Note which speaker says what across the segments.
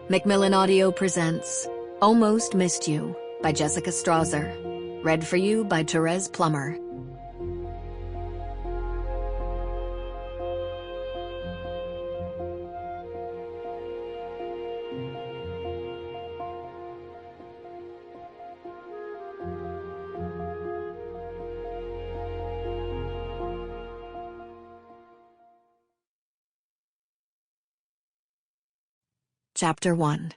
Speaker 1: Macmillan Audio presents Almost Missed You by Jessica Strawser. Read for you by Thérèse Plummer. Chapter 1.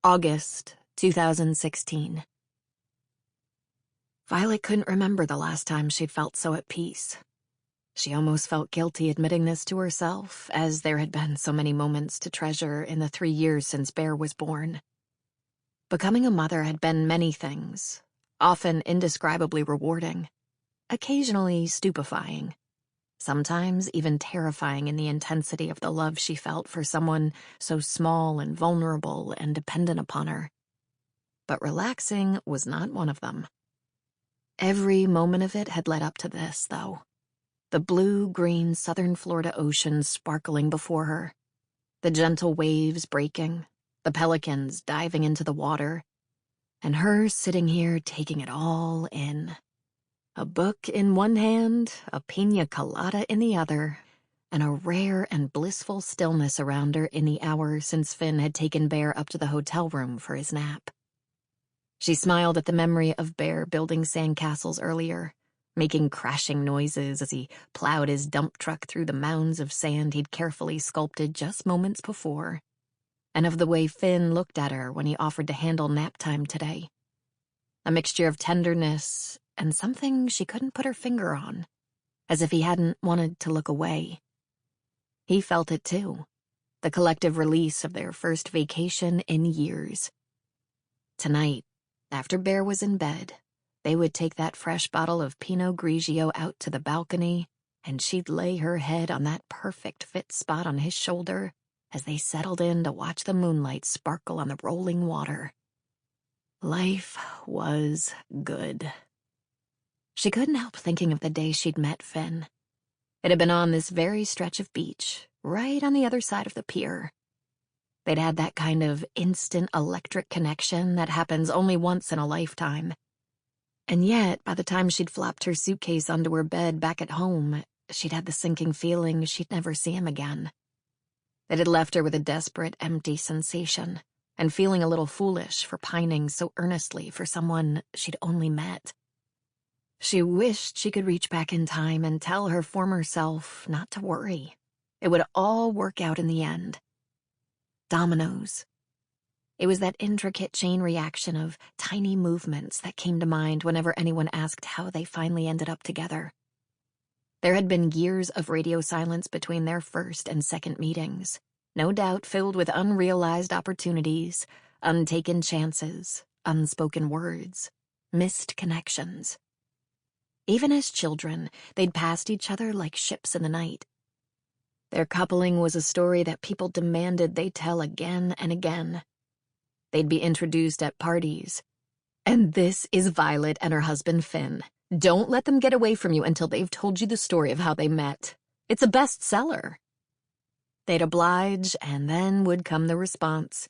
Speaker 1: August 2016. Violet couldn't remember the last time she'd felt so at peace. She almost felt guilty admitting this to herself, as there had been so many moments to treasure in the 3 years since Bear was born. Becoming a mother had been many things, often indescribably rewarding, occasionally stupefying. Sometimes even terrifying in the intensity of the love she felt for someone so small and vulnerable and dependent upon her. But relaxing was not one of them. Every moment of it had led up to this, though. The blue-green southern Florida ocean sparkling before her, the gentle waves breaking, the pelicans diving into the water, and her sitting here taking it all in. A book in one hand, a pina colada in the other, and a rare and blissful stillness around her in the hour since Finn had taken Bear up to the hotel room for his nap. She smiled at the memory of Bear building sandcastles earlier, making crashing noises as he plowed his dump truck through the mounds of sand he'd carefully sculpted just moments before, and of the way Finn looked at her when he offered to handle nap time today. A mixture of tenderness and something she couldn't put her finger on, as if he hadn't wanted to look away. He felt it too, the collective release of their first vacation in years. Tonight, after Bear was in bed, they would take that fresh bottle of Pinot Grigio out to the balcony, and she'd lay her head on that perfect fit spot on his shoulder as they settled in to watch the moonlight sparkle on the rolling water. Life was good. She couldn't help thinking of the day she'd met Finn. It had been on this very stretch of beach, right on the other side of the pier. They'd had that kind of instant electric connection that happens only once in a lifetime. And yet, by the time she'd flopped her suitcase onto her bed back at home, she'd had the sinking feeling she'd never see him again. It had left her with a desperate, empty sensation, and feeling a little foolish for pining so earnestly for someone she'd only met. She wished she could reach back in time and tell her former self not to worry. It would all work out in the end. Dominoes. It was that intricate chain reaction of tiny movements that came to mind whenever anyone asked how they finally ended up together. There had been years of radio silence between their first and second meetings, no doubt filled with unrealized opportunities, untaken chances, unspoken words, missed connections. Even as children, they'd passed each other like ships in the night. Their coupling was a story that people demanded they tell again and again. They'd be introduced at parties. And this is Violet and her husband Finn. Don't let them get away from you until they've told you the story of how they met. It's a bestseller. They'd oblige, and then would come the response.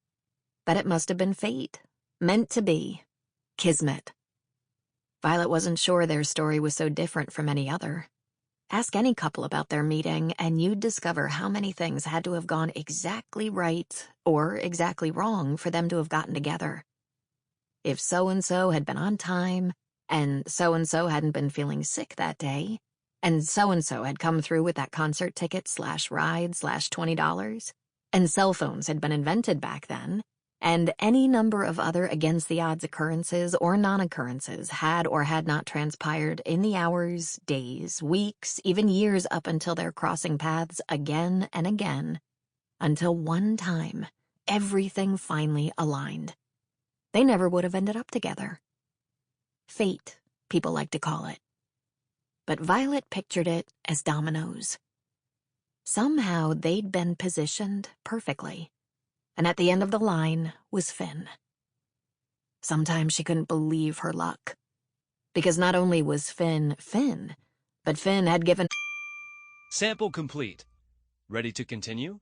Speaker 1: But it must have been fate. Meant to be. Kismet. Violet wasn't sure their story was so different from any other. Ask any couple about their meeting, and you'd discover how many things had to have gone exactly right or exactly wrong for them to have gotten together. If so-and-so had been on time, and so-and-so hadn't been feeling sick that day, and so-and-so had come through with that concert ticket/ride/$20, and cell phones had been invented back then, and any number of other against-the-odds occurrences or non-occurrences had or had not transpired in the hours, days, weeks, even years up until their crossing paths again and again, until one time everything finally aligned. They never would have ended up together. Fate, people like to call it. But Violet pictured it as dominoes. Somehow they'd been positioned perfectly. And at the end of the line was Finn. Sometimes she couldn't believe her luck. Because not only was Finn Finn, but Finn had given...
Speaker 2: Sample complete. Ready to continue?